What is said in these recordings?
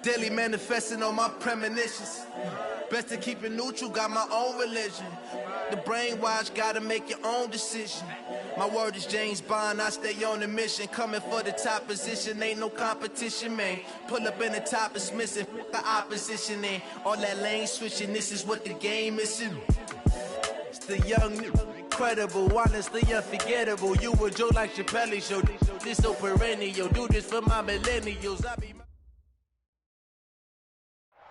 Daily manifesting on my premonitions. Best to keep it neutral, got my own religion. The brainwash, gotta make your own decision. My word is James Bond, I stay on the mission. Coming for the top position, ain't no competition, man. Pull up in the top, it's missing, the opposition ain't. All that lane switching, this is what the game missing. It's the young, incredible, honestly unforgettable. You a Joe like Chappelle show, this so perennial. Do this for my millennials, I be...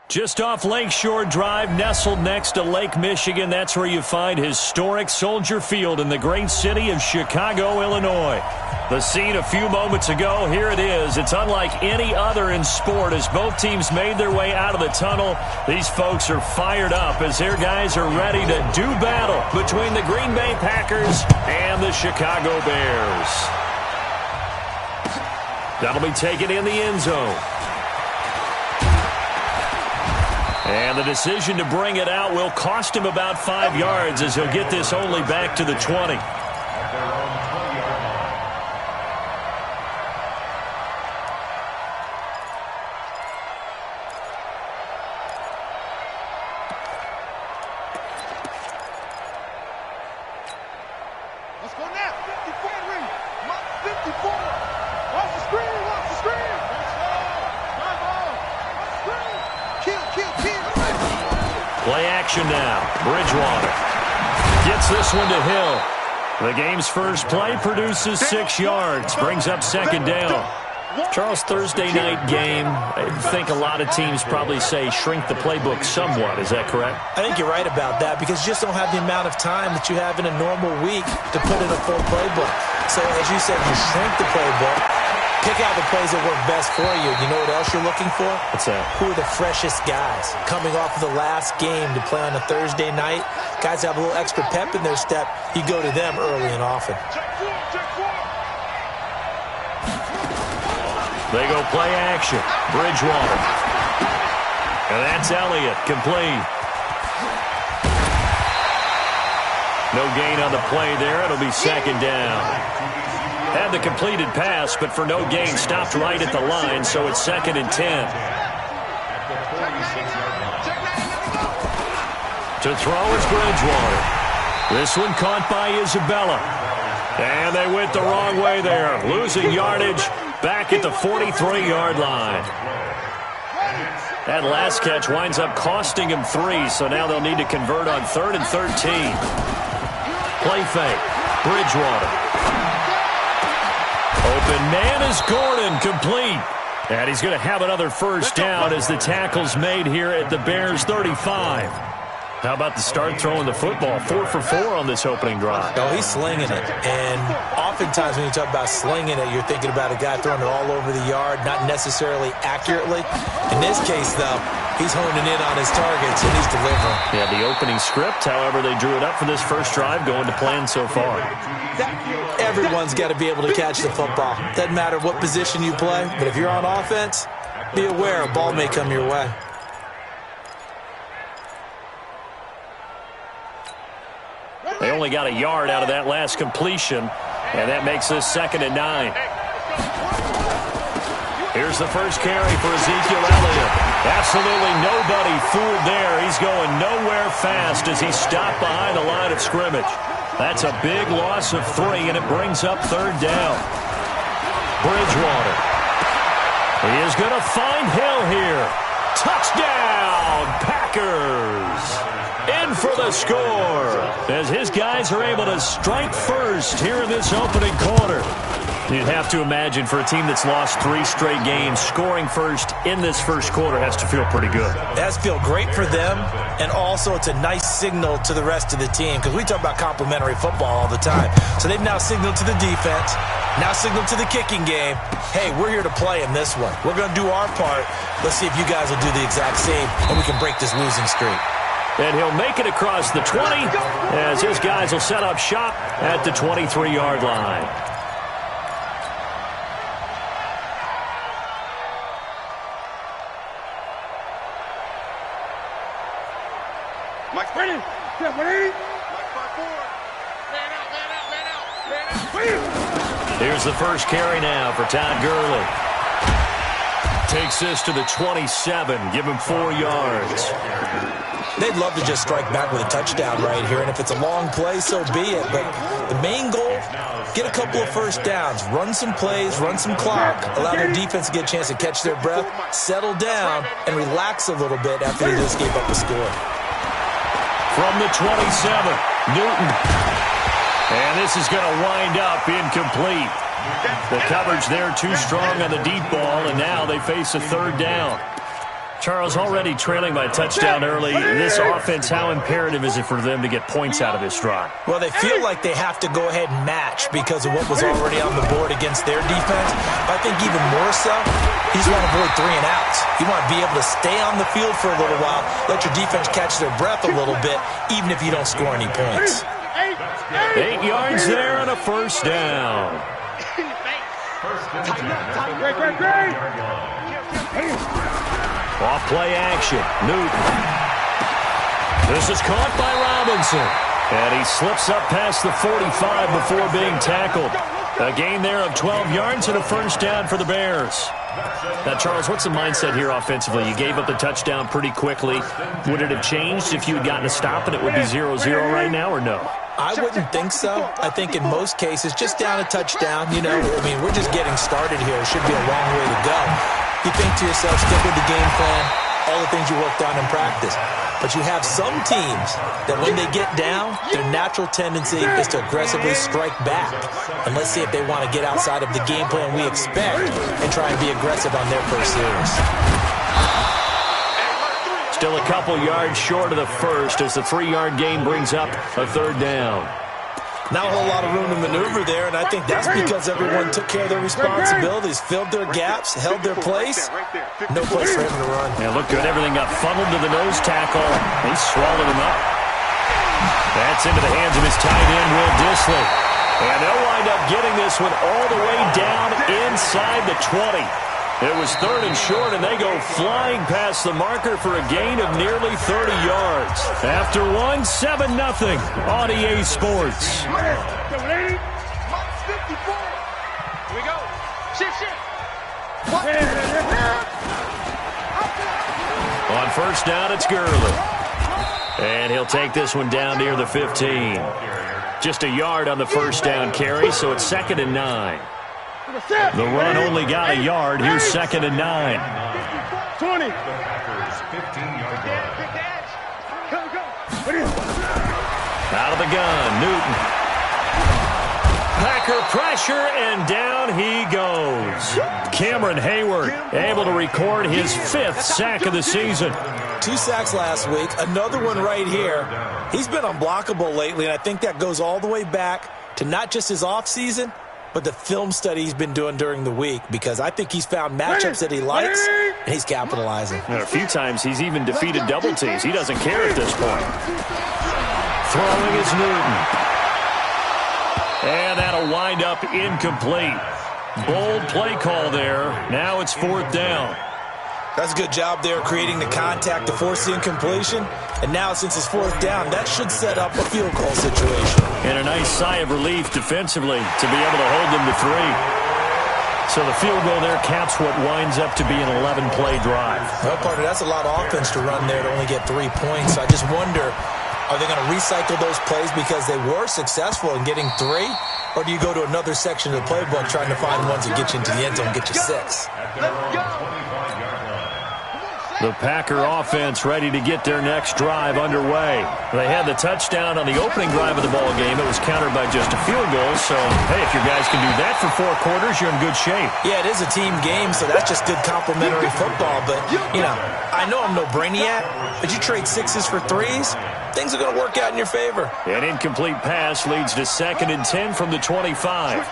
Just off Lakeshore Drive, nestled next to Lake Michigan, that's where you find historic Soldier Field in the great city of Chicago, Illinois. The scene a few moments ago, here it is. It's unlike any other in sport as both teams made their way out of the tunnel. These folks are fired up as their guys are ready to do battle between the Green Bay Packers and the Chicago Bears. That'll be taken in the end zone. And the decision to bring it out will cost him about 5 yards as he'll get this only back to the 20. Let's go now. 54 ring. 54. Watch the screen. Watch the screen. Let's go. My ball. Watch the screen. Kill. Play action now. Bridgewater gets this one to Hill. The game's first play produces 6 yards, brings up second down. Charles, Thursday night game, I think a lot of teams probably say shrink the playbook somewhat. Is that correct? I think you're right about that because you just don't have the amount of time that you have in a normal week to put in a full playbook. So as you said, you shrink the playbook. Pick out the plays that work best for you. You know what else you're looking for? What's that? Who are the freshest guys coming off of the last game to play on a Thursday night? Guys have a little extra pep in their step. You go to them early and often. They go play action. Bridgewater. And that's Elliott. Complete. No gain on the play there. It'll be second down. Had the completed pass, but for no gain, stopped right at the line, so it's 2nd and 10. To throw is Bridgewater. This one caught by Isabella. And they went the wrong way there, losing yardage back at the 43-yard line. That last catch winds up costing him 3, so now they'll need to convert on 3rd and 13. Play fake. Bridgewater. Open man is Gordon, complete. And he's going to have another first down as the tackle's made here at the Bears 35. How about the start throwing the football? 4 for 4 on this opening drive. No, he's slinging it. And oftentimes when you talk about slinging it, you're thinking about a guy throwing it all over the yard, not necessarily accurately. In this case, though, he's honing in on his targets, and he's delivering. Yeah, the opening script, however, they drew it up for this first drive, going to plan so far. Everyone's got to be able to catch the football. Doesn't matter what position you play, but if you're on offense, be aware a ball may come your way. They only got a yard out of that last completion, and that makes this 2nd and 9. Here's the first carry for Ezekiel Elliott. Absolutely nobody fooled there. He's going nowhere fast as he stopped behind the line of scrimmage. That's a big loss of 3, and it brings up 3rd down. Bridgewater. He is going to find Hill here. Touchdown, Packers! In for the score as his guys are able to strike first here in this opening quarter. You'd have to imagine for a team that's lost 3 straight games, scoring first in this first quarter has to feel pretty good. It has to feel great for them, and also it's a nice signal to the rest of the team because we talk about complimentary football all the time. So they've now signaled to the defense, now signaled to the kicking game, hey, we're here to play in this one. We're going to do our part. Let's see if you guys will do the exact same, and we can break this losing streak. And he'll make it across the 20 as his guys will set up shop at the 23-yard line. Mike Brennan. Yeah, Mike 5-4. Man out. Here's the first carry now for Todd Gurley. Takes this to the 27. Give him 4 yards. They'd love to just strike back with a touchdown right here, and if it's a long play, so be it. But the main goal, get a couple of first downs, run some plays, run some clock, allow their defense to get a chance to catch their breath, settle down, and relax a little bit after they just gave up a score. From the 27, Newton. And this is going to wind up incomplete. The coverage there too strong on the deep ball, and now they face a third down. Charles, already trailing by a touchdown early. This offense, how imperative is it for them to get points out of this drive? Well, they feel like they have to go ahead and match because of what was already on the board against their defense. But I think even more so, you just want to avoid 3 and outs. You want to be able to stay on the field for a little while, let your defense catch their breath a little bit, even if you don't score any points. 8 yards there on a first down. Off play action, Newton. This is caught by Robinson. And he slips up past the 45 before being tackled. A gain there of 12 yards and a first down for the Bears. Now, Charles, what's the mindset here offensively? You gave up the touchdown pretty quickly. Would it have changed if you had gotten a stop and it would be 0-0 right now, or no? I wouldn't think so. I think in most cases, just down a touchdown, you know, I mean, we're just getting started here. It should be a long way to go. You think to yourself, stick with the game plan, all the things you worked on in practice. But you have some teams that when they get down, their natural tendency is to aggressively strike back. And let's see if they want to get outside of the game plan we expect and try and be aggressive on their first series. Still a couple yards short of the first as the 3-yard gain brings up a third down. Not a whole lot of room to maneuver there, and I think that's because everyone took care of their responsibilities, filled their gaps, held their place. No place for him to run. Yeah, looked good. Everything got funneled to the nose tackle. He swallowed him up. That's into the hands of his tight end, Will Dissly. And they'll wind up getting this one all the way down inside the 20. It was 3rd and short, and they go flying past the marker for a gain of nearly 30 yards. After one, 7-0 on EA Sports. Here we go. Shift. On first down, it's Gurley. And he'll take this one down near the 15. Just a yard on the first down carry, so it's 2nd and 9. The run only got a yard. Here's 2nd and 9. 20. Out of the gun, Newton. Packer pressure, and down he goes. Cameron Hayward able to record his 5th sack of the season. 2 sacks last week, another one right here. He's been unblockable lately, and I think that goes all the way back to not just his offseason, but the film study he's been doing during the week, because I think he's found matchups that he likes, and he's capitalizing. And a few times he's even defeated double teams. He doesn't care at this point. Throwing is Newton. And that'll wind up incomplete. Bold play call there. Now it's 4th down. That's a good job there creating the contact to force the incompletion. And now, since it's 4th down, that should set up a field goal situation. And a nice sigh of relief defensively to be able to hold them to 3. So the field goal there caps what winds up to be an 11-play drive. Well, partner, that's a lot of offense to run there to only get 3 points. So I just wonder, are they going to recycle those plays because they were successful in getting 3? Or do you go to another section of the playbook trying to find ones that get you into the end zone and get you 6? The Packer offense ready to get their next drive underway. They had the touchdown on the opening drive of the ball game. It was countered by just a field goal. So, hey, if your guys can do that for 4 quarters, you're in good shape. Yeah, it is a team game, so that's just good complementary football. But, you know, I know I'm no brainiac, but you trade 6s for 3s, things are going to work out in your favor. An incomplete pass leads to 2nd and 10 from the 25.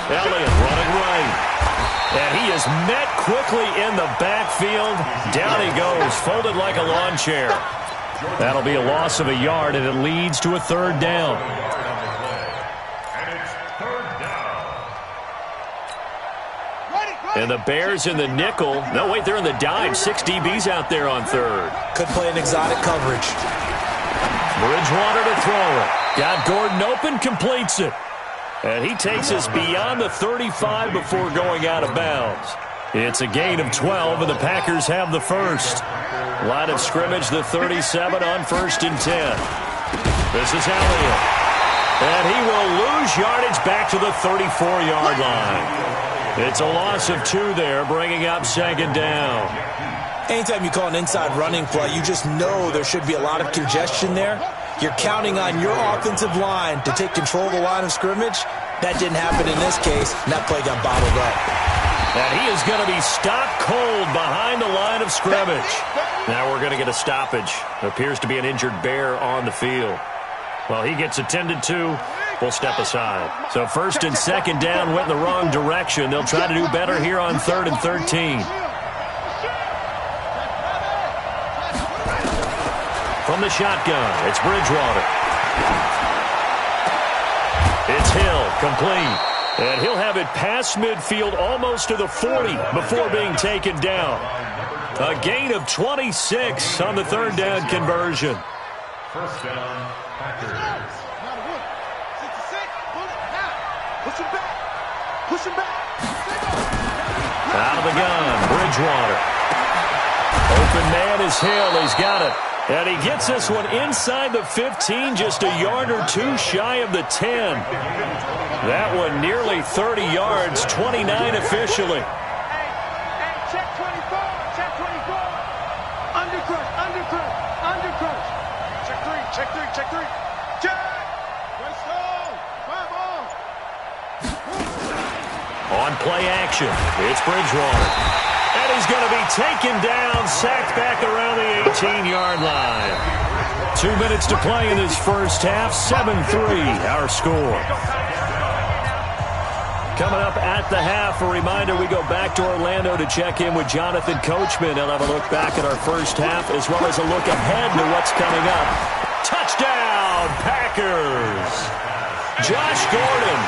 Elliott running right. And he is met quickly in the backfield. Down he goes, folded like a lawn chair. That'll be a loss of a yard, and it leads to a 3rd down. And the Bears in the nickel. No, wait, they're in the dime. 6 DBs out there on 3rd. Could play an exotic coverage. Bridgewater to throw it. Got Gordon open, completes it. And he takes us beyond the 35 before going out of bounds. It's a gain of 12, and the Packers have the first. Line of scrimmage, the 37 on 1st and 10. This is Elliott. And he will lose yardage back to the 34-yard line. It's a loss of 2 there, bringing up 2nd down. Anytime you call an inside running play, you just know there should be a lot of congestion there. You're counting on your offensive line to take control of the line of scrimmage. That didn't happen in this case, and that play got bottled up. And he is going to be stopped cold behind the line of scrimmage. Now we're going to get a stoppage. Appears to be an injured bear on the field. Well, he gets attended to. We'll step aside. So 1st and 2nd down went in the wrong direction. They'll try to do better here on 3rd and 13. From the shotgun, it's Bridgewater. It's Hill, complete. And he'll have it past midfield almost to the 40 before being taken down. A gain of 26 on the 3rd down conversion. 1st down, Packers. Push him back. Push him back. Out of the gun, Bridgewater. Open man is Hill. He's got it. And he gets this one inside the 15, just a yard or 2 shy of the 10. That one nearly 30 yards, 29 officially. Hey, check 24, check 24. Undercrunch. Check 3. Check. Let's go. 5 on. On play action, it's Bridgewater. And he's going to be taken down, sacked back around the 18-yard line. 2 minutes to play in this first half, 7-3 our score. Coming up at the half, a reminder, we go back to Orlando to check in with Jonathan Coachman. He'll have a look back at our first half as well as a look ahead to what's coming up. Touchdown, Packers! Josh Gordon,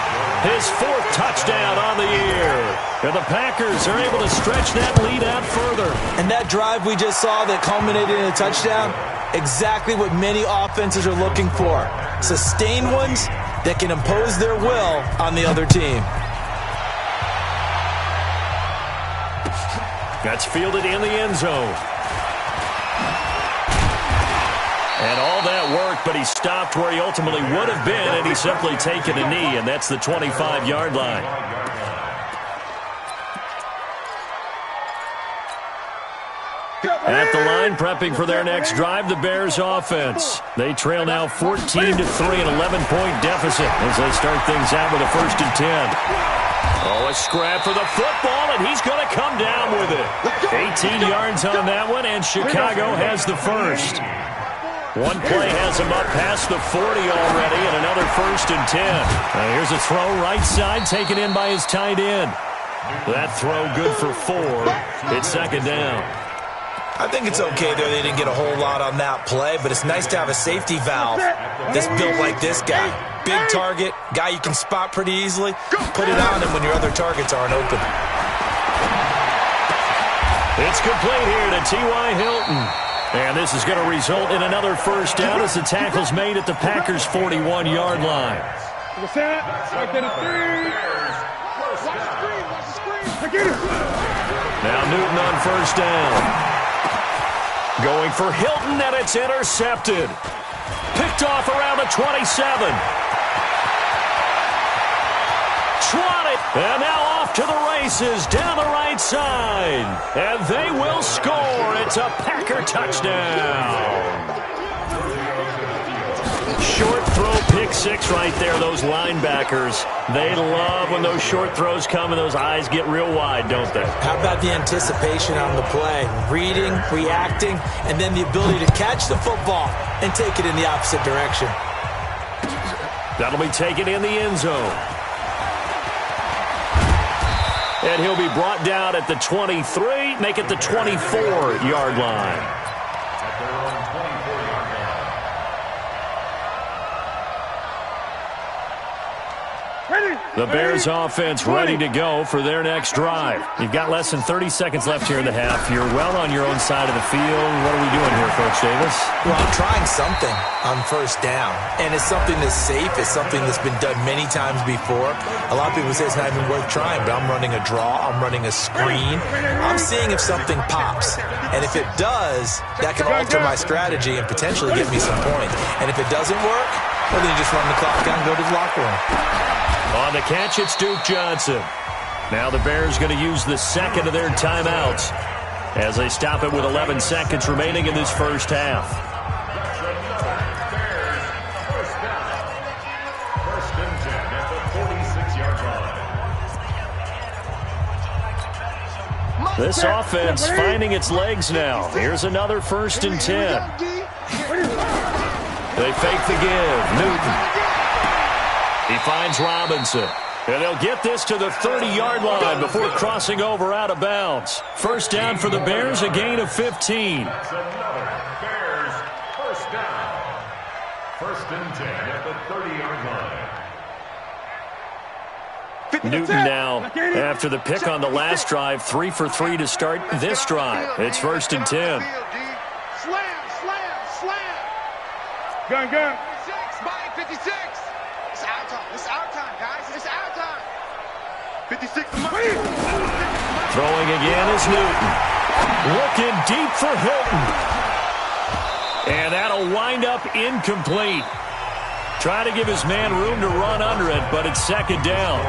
his 4th touchdown on the year. And the Packers are able to stretch that lead out further. And that drive we just saw that culminated in a touchdown, exactly what many offenses are looking for. Sustained ones that can impose their will on the other team. That's fielded in the end zone. And all that work, but he stopped where he ultimately would have been, and he's simply taken a knee, and that's the 25-yard line. At the line, prepping for their next drive, the Bears offense. They trail now 14-3, an 11-point deficit as they start things out with a 1st and 10. Oh, a scrap for the football, and he's going to come down with it. 18 yards on that one, and Chicago has the first. One play has him up past the 40 already, and another 1st and 10. Now here's a throw right side, taken in by his tight end. That throw good for 4. It's 2nd down. I think it's okay there. They didn't get a whole lot on that play, but it's nice to have a safety valve that's built like this guy. Big target, guy you can spot pretty easily. Put it on him when your other targets aren't open. It's complete here to T.Y. Hilton. And this is going to result in another 1st down as the tackle's made at the Packers' 41-yard line. Now Newton on 1st down. Going for Hilton, and it's intercepted. Picked off around the 27. 20, and now off to the races down the right side. And they will score. It's a Packer touchdown. Short throw, pick 6 right there. Those linebackers, they love when those short throws come and those eyes get real wide, don't they? How about the anticipation on the play? Reading, reacting, and then the ability to catch the football and take it in the opposite direction. That'll be taken in the end zone. And he'll be brought down at the 23, make it the 24-yard line. Ready? The Bears offense ready to go for their next drive. You've got less than 30 seconds left here in the half. You're well on your own side of the field. What are we doing here, Coach Davis? Well, I'm trying something on first down, and it's something that's safe. It's something that's been done many times before. A lot of people say it's not even worth trying, but I'm running a draw. I'm running a screen. I'm seeing if something pops, and if it does, that can alter my strategy and potentially get me some points. And if it doesn't work, well, then you just run the clock out and go to the locker room. On the catch, it's Duke Johnson. Now the Bears going to use the second of their timeouts as they stop it with 11 seconds remaining in this first half. This offense finding its legs now. Here's another 1st and 10. They fake the give. Newton. He finds Robinson. And they'll get this to the 30-yard line before crossing over out of bounds. First down for the Bears, a gain of 15. That's another Bears first down. 1st and 10 at the 30-yard line. Newton now, after the pick on the last drive, 3 for 3 to start this drive. It's 1st and 10. Slam, slam, slam. Gun. 56, Mike, 56. It's our time. It's our time, guys. It's our time. 56. Throwing again is Newton. Looking deep for Hilton. And that'll wind up incomplete. Try to give his man room to run under it, but it's 2nd down.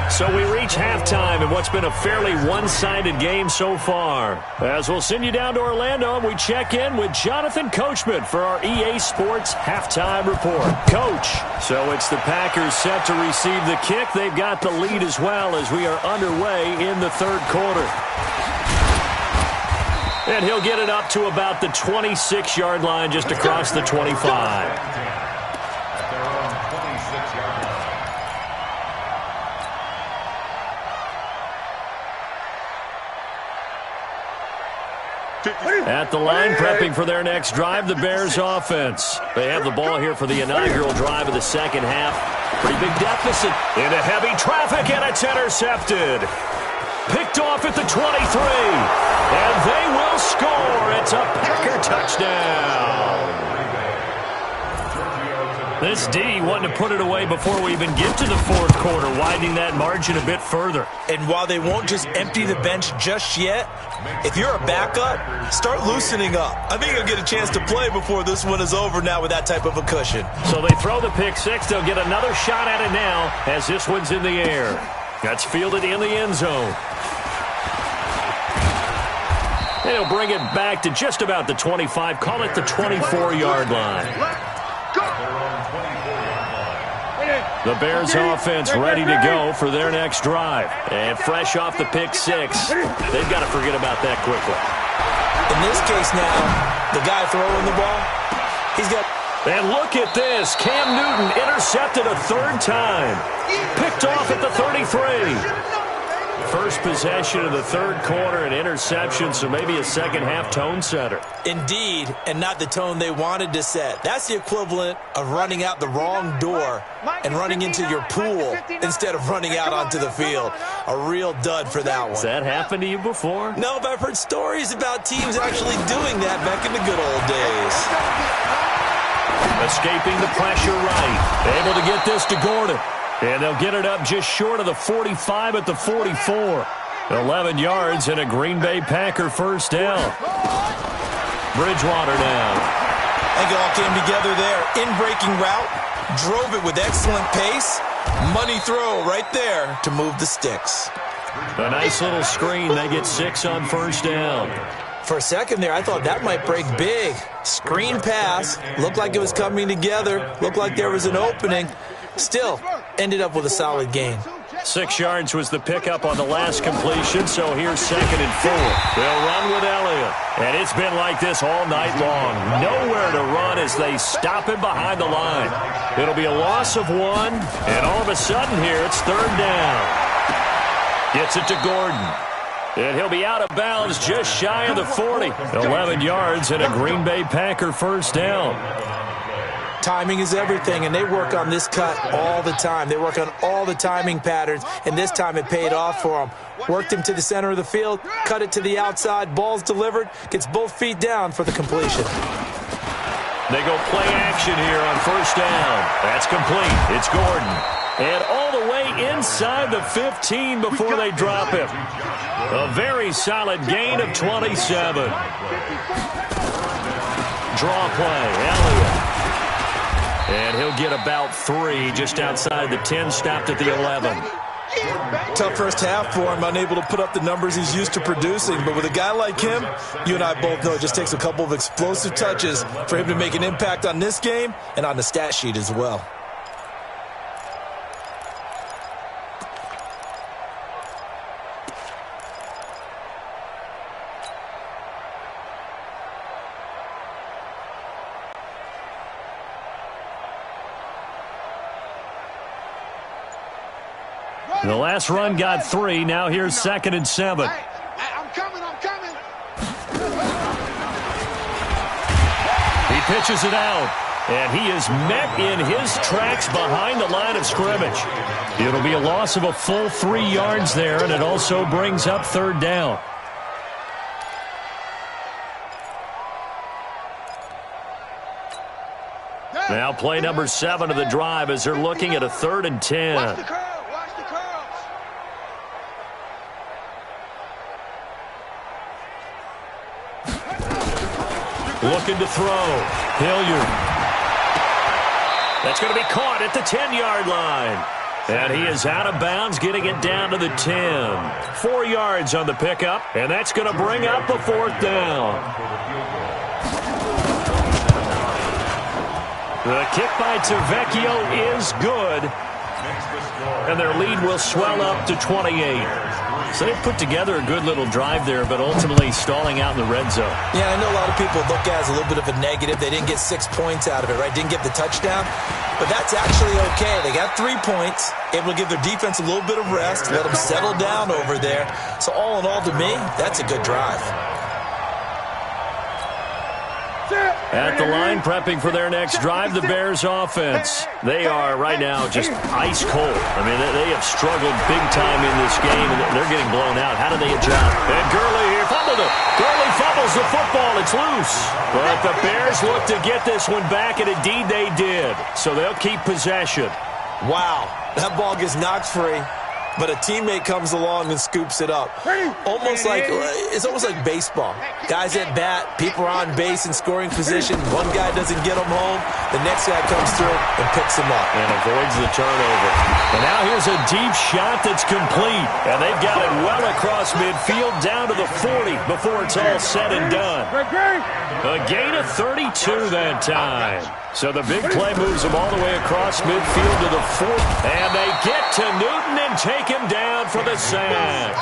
So we reach halftime in what's been a fairly one-sided game so far. As we'll send you down to Orlando, and we check in with Jonathan Coachman for our EA Sports Halftime Report. Coach, so it's the Packers set to receive the kick. They've got the lead as well as we are underway in the 3rd quarter. And he'll get it up to about the 26-yard line just across the 25. At the line, prepping for their next drive, the Bears offense. They have the ball here for the inaugural drive of the 2nd half. Pretty big deficit into heavy traffic, and it's intercepted. Picked off at the 23, and they will score. It's a Packer touchdown. This D wanting to put it away before we even get to the 4th quarter, widening that margin a bit further. And while they won't just empty the bench just yet, if you're a backup, start loosening up. I think you'll get a chance to play before this one is over now with that type of a cushion. So they throw the pick 6. They'll get another shot at it now as this one's in the air. That's fielded in the end zone. And he'll bring it back to just about the 25. Call it the 24-yard line. The Bears offense ready to go for their next drive. And fresh off the pick 6, they've got to forget about that quickly. In this case now, the guy throwing the ball, he's got... And look at this. Cam Newton intercepted a 3rd time. Picked off at the 33. First possession of the 3rd quarter, an interception, so maybe a 2nd half tone setter. Indeed, and not the tone they wanted to set. That's the equivalent of running out the wrong door and running into your pool instead of running out onto the field. A real dud for that one. Has that happened to you before? No, but I've heard stories about teams actually doing that back in the good old days. Escaping the pressure right. Able to get this to Gordon. And they'll get it up just short of the 45 at the 44. 11 yards and a Green Bay Packer 1st down. Bridgewater now. I think it all came together there. In-breaking route. Drove it with excellent pace. Money throw right there to move the sticks. A nice little screen. They get 6 on 1st down. For a second there, I thought that might break big. Screen pass. Looked like it was coming together. Looked like there was an opening. Still, ended up with a solid gain. 6 yards was the pickup on the last completion, so here's 2nd and 4. They'll run with Elliott. And it's been like this all night long. Nowhere to run as they stop him behind the line. It'll be a loss of 1, and all of a sudden here, it's 3rd down. Gets it to Gordon. And he'll be out of bounds just shy of the 40. 11 yards and a Green Bay Packer 1st down. Timing is everything, and they work on this cut all the time. They work on all the timing patterns, and this time it paid off for them. Worked him to the center of the field, cut it to the outside, ball's delivered, gets both feet down for the completion. They go play action here on first down. That's complete. It's Gordon. And all the way inside the 15 before they drop him. A very solid gain of 27. Draw play, Elliott. And he'll get about 3 just outside the 10, stopped at the 11. Tough first half for him, unable to put up the numbers he's used to producing. But with a guy like him, you and I both know it just takes a couple of explosive touches for him to make an impact on this game and on the stat sheet as well. The last run got 3. Now here's 2nd and 7. Hey, I'm coming. He pitches it out, and he is met in his tracks behind the line of scrimmage. It'll be a loss of a full 3 yards there, and it also brings up 3rd down. Now play number 7 of the drive as they're looking at a 3rd and 10. Watch the curl. Watch the curls. Looking to throw. Hilliard. That's going to be caught at the 10-yard line. And he is out of bounds, getting it down to the 10. 4 yards on the pickup, and that's going to bring up a 4th down. The kick by Tavecchio is good, and their lead will swell up to 28. So they put together a good little drive there, but ultimately stalling out in the red zone. Yeah, I know a lot of people look at it as a little bit of a negative. They didn't get 6 points out of it, right? Didn't get the touchdown. But that's actually okay. They got 3 points, able to give their defense a little bit of rest, let them settle down over there. So all in all, to me, that's a good drive. At the line, prepping for their next drive, the Bears offense. They are right now just ice cold. I mean, they have struggled big time in this game, and they're getting blown out. How do they adjust? And Gurley here fumbled it. Gurley fumbles the football. It's loose. But the Bears look to get this one back, and indeed they did. So they'll keep possession. Wow, that ball gets knocked free, but a teammate comes along and scoops it up. It's almost like baseball. Guys at bat, people are on base in scoring position. One guy doesn't get them home. The next guy comes through and picks him up. And avoids the turnover. And now here's a deep shot that's complete. And they've got it well across midfield down to the 40 before it's all said and done. A gain of 32 that time. So the big play moves them all the way across midfield to the 4th. And they get to Newton and take him down for the sack.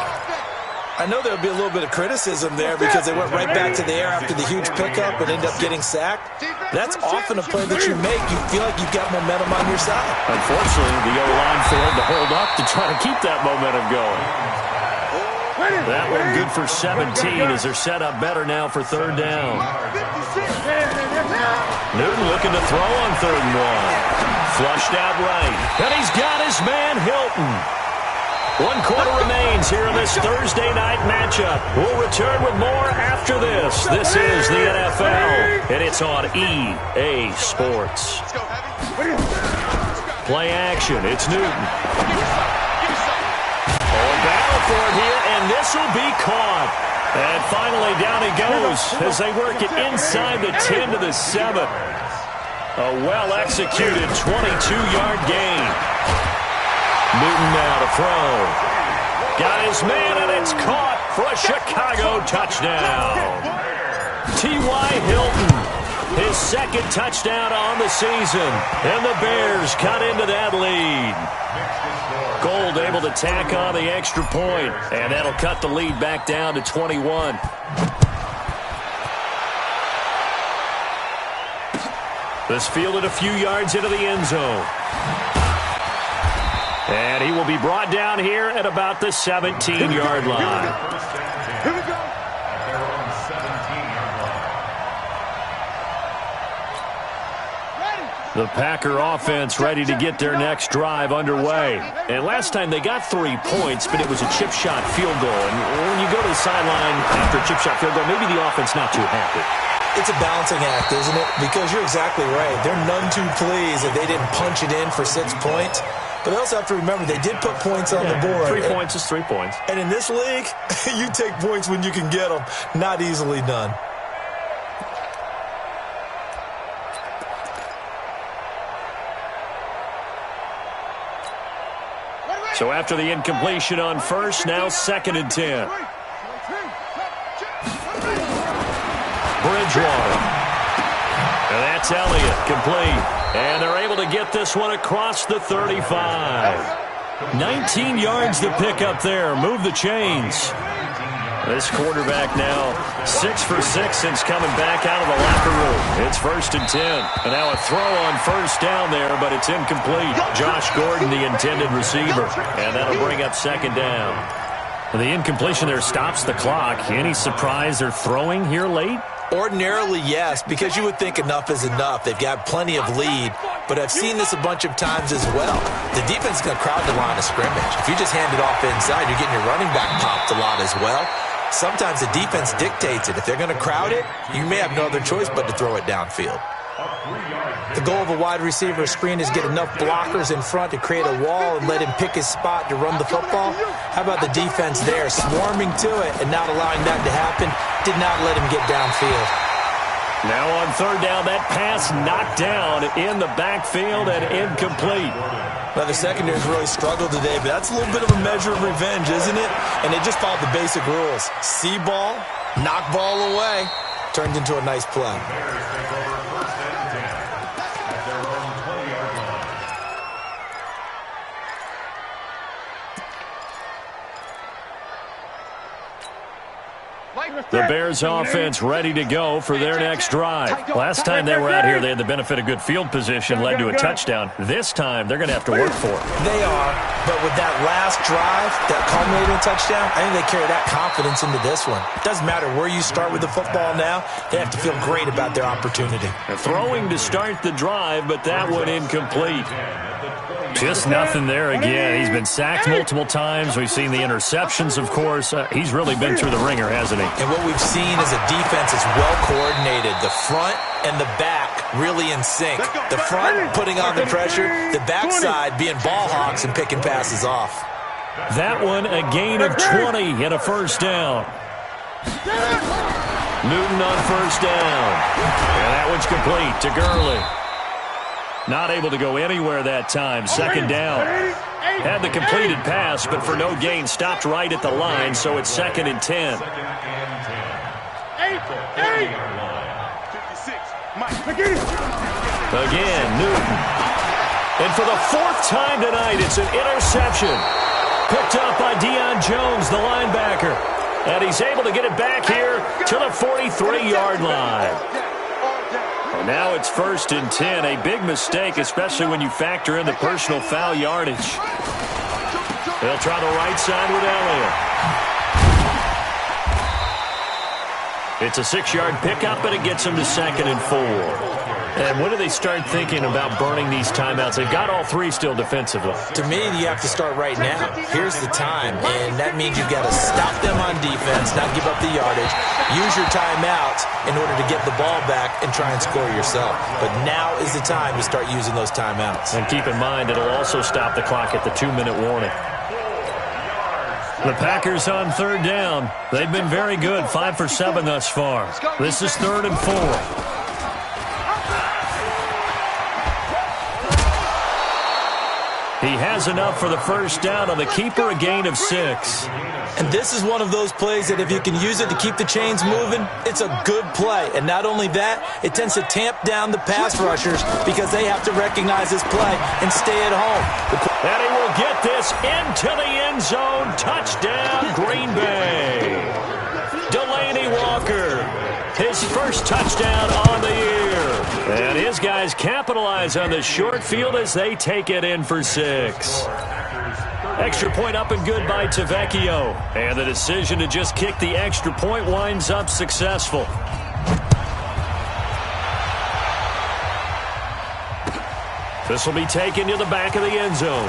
I know there'll be a little bit of criticism there because they went right back to the air after the huge pickup and ended up getting sacked. That's often a play that you make. You feel like you've got momentum on your side. Unfortunately, the O-line failed to hold up to try to keep that momentum going. That one good for 17 as they're set up better now for 3rd down. Newton looking to throw on 3rd and 1. Flushed out right. And he's got his man Hilton. 1 quarter remains here in this Thursday night matchup. We'll return with more after this. This is the NFL, and it's on EA Sports. Play action. It's Newton. Battle for it here, and this will be caught. And finally down he goes as they work it inside the 10 to the 7. A well-executed 22-yard gain. Newton now to throw. Got his man, and it's caught for a Chicago touchdown. T.Y. Hilton, his 2nd touchdown on the season. And the Bears cut into that lead. Gold able to tack on the extra point, and that'll cut the lead back down to 21. This fielded a few yards into the end zone. And he will be brought down here at about the 17-yard line. Here we go. The Packer offense ready to get their next drive underway. And last time they got 3 points, but it was a chip shot field goal. And when you go to the sideline after a chip shot field goal, maybe the offense not too happy. It's a balancing act, isn't it? Because you're exactly right. They're none too pleased that they didn't punch it in for 6 points. But they also have to remember they did put points on the board. 3 points is 3 points. And in this league, you take points when you can get them. Not easily done. So after the incompletion on first, now 2nd and 10. Bridgewater. And that's Elliott, complete. And they're able to get this one across the 35. 19 yards to pick up there. Move the chains. This quarterback now 6 for 6 since coming back out of the locker room. It's 1st and 10. And now a throw on first down there, but it's incomplete. Josh Gordon, the intended receiver. And that'll bring up 2nd down. The incompletion there stops the clock. Any surprise they're throwing here late? Ordinarily, yes, because you would think enough is enough. They've got plenty of lead, but I've seen this a bunch of times as well. The defense is going to crowd the line of scrimmage. If you just hand it off inside, you're getting your running back popped a lot as well. Sometimes the defense dictates it. If they're going to crowd it, you may have no other choice but to throw it downfield. The goal of a wide receiver screen is get enough blockers in front to create a wall and let him pick his spot to run the football. How about the defense there, swarming to it and not allowing that to happen? Did not let him get downfield. Now on 3rd down, that pass knocked down in the backfield and incomplete. Now, the secondary's really struggled today, but that's a little bit of a measure of revenge, isn't it? And they just followed the basic rules. See ball, knock ball away. Turned into a nice play. The Bears offense ready to go for their next drive. Last time they were out here, they had the benefit of good field position, led to a touchdown. This time, they're going to have to work for it. They are, but with that last drive, that culminating touchdown, I think they carry that confidence into this one. It doesn't matter where you start with the football now. They have to feel great about their opportunity. Throwing to start the drive, but that one incomplete. Just nothing there again. He's been sacked multiple times. We've seen the interceptions, of course. He's really been through the ringer, hasn't he? And what we've seen is a defense that's well coordinated. The front and the back really in sync. The front putting on the pressure. The backside being ball hawks and picking passes off. That one a gain of 20 and a 1st down. Newton on 1st down. And that one's complete to Gurley. Not able to go anywhere that time. 2nd down. Had the completed pass, but for no gain, stopped right at the line, so it's 2nd and 10. Again, Newton. And for the 4th time tonight, it's an interception. Picked up by Deion Jones, the linebacker. And he's able to get it back here to the 43-yard line. And now it's 1st and 10. A big mistake, especially when you factor in the personal foul yardage. They'll try the right side with Elliott. It's a 6-yard pickup, and it gets them to 2nd and 4. And when do they start thinking about burning these timeouts? They've got all 3 still defensively. To me, you have to start right now. Here's the time, and that means you've got to stop them on defense, not give up the yardage, use your timeouts in order to get the ball back and try and score yourself. But now is the time to start using those timeouts. And keep in mind, it'll also stop the clock at the 2-minute warning. The Packers on 3rd down. They've been very good, 5 for 7 thus far. This is 3rd and 4. He has enough for the 1st down on the keeper, a gain of 6. And this is one of those plays that if you can use it to keep the chains moving, it's a good play. And not only that, it tends to tamp down the pass rushers because they have to recognize this play and stay at home. And he will get this into the end zone. Touchdown, Green Bay. Delaney Walker, his 1st touchdown on the year. And his guys capitalize on the short field as they take it in for 6. Extra point up and good by Tavecchio. And the decision to just kick the extra point winds up successful. This will be taken to the back of the end zone.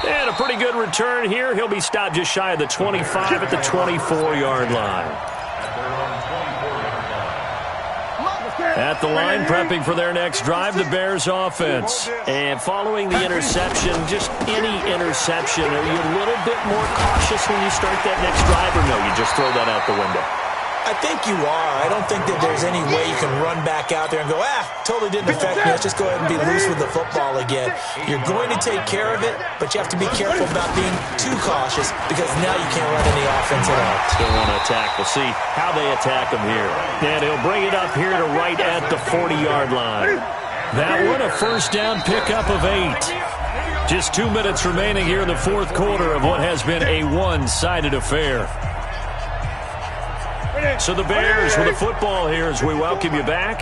And a pretty good return here. He'll be stopped just shy of the 25 at the 24-yard line. At the line, prepping for their next drive, the Bears offense. And following the interception, just any interception, are you a little bit more cautious when you start that next drive, or no, you just throw that out the window? I think you are. I don't think that there's any way you can run back out there and go, totally didn't affect me. Let's just go ahead and be loose with the football again. You're going to take care of it, but you have to be careful about being too cautious because now you can't run any offense at all. Still want to attack. We'll see how they attack him here. And he'll bring it up here to right at the 40-yard line. That one, a first down pickup of 8. Just 2 minutes remaining here in the fourth quarter of what has been a one-sided affair. So the Bears with the football here as we welcome you back.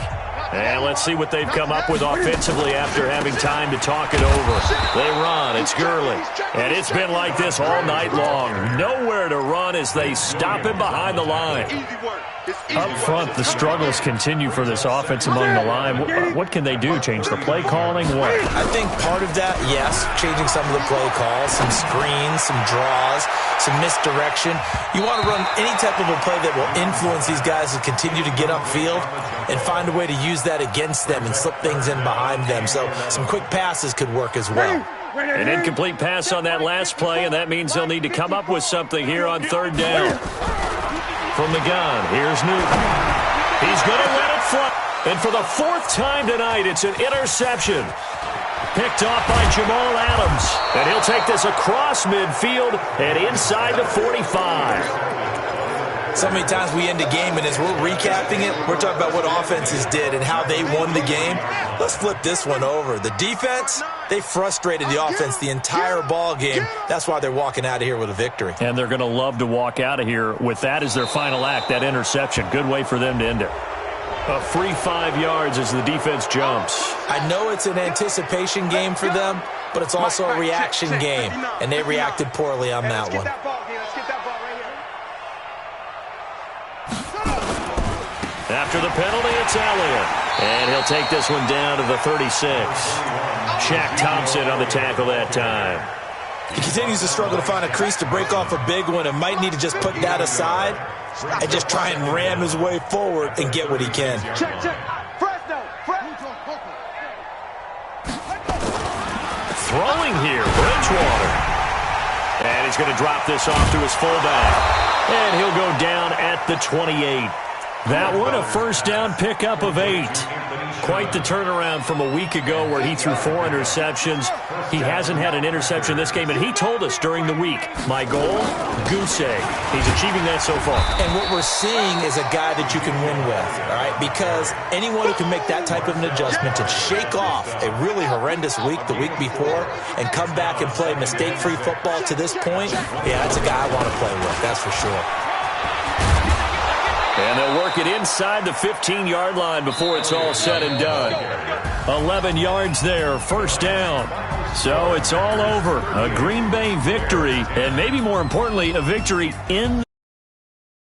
And let's see what they've come up with offensively after having time to talk it over. They run. It's Gurley. And it's been like this all night long. Nowhere to run as they stop him behind the line. Up front, the struggles continue for this offense among the line. What can they do? Change the play calling? What? I think part of that, yes, changing some of the play calls, some screens, some draws, some misdirection. You want to run any type of a play that will influence these guys to continue to get upfield and find a way to use that against them and slip things in behind them. So some quick passes could work as well. An incomplete pass on that last play, and that means they'll need to come up with something here on third down. From the gun, here's Newton. He's going to let it fly. And for the 4th time tonight, it's an interception. Picked off by Jamal Adams. And he'll take this across midfield and inside the 45. So many times we end a game, and as we're recapping it, we're talking about what offenses did and how they won the game. Let's flip this one over. The defense, they frustrated the offense the entire ball game. That's why they're walking out of here with a victory. And they're going to love to walk out of here with that as their final act, that interception. Good way for them to end it. A free 5 yards as the defense jumps. I know it's an anticipation game for them, but it's also a reaction game, and they reacted poorly on that one. After the penalty, it's Elliott. And he'll take this one down to the 36. Shaq Thompson on the tackle that time. He continues to struggle to find a crease to break off a big one and might need to just put that aside and just try and ram his way forward and get what he can. Throwing here, Bridgewater. And he's going to drop this off to his fullback. And he'll go down at the 28. That one, a first down pickup of 8. Quite the turnaround from a week ago where he threw 4 interceptions. He hasn't had an interception this game, and he told us during the week, my goal, goose egg. He's achieving that so far. And what we're seeing is a guy that you can win with, all right? Because anyone who can make that type of an adjustment and shake off a really horrendous week the week before and come back and play mistake-free football to this point, yeah, that's a guy I want to play with, that's for sure. And they'll work it inside the 15-yard line before it's all said and done. 11 yards there, first down. So it's all over. A Green Bay victory, and maybe more importantly, a victory in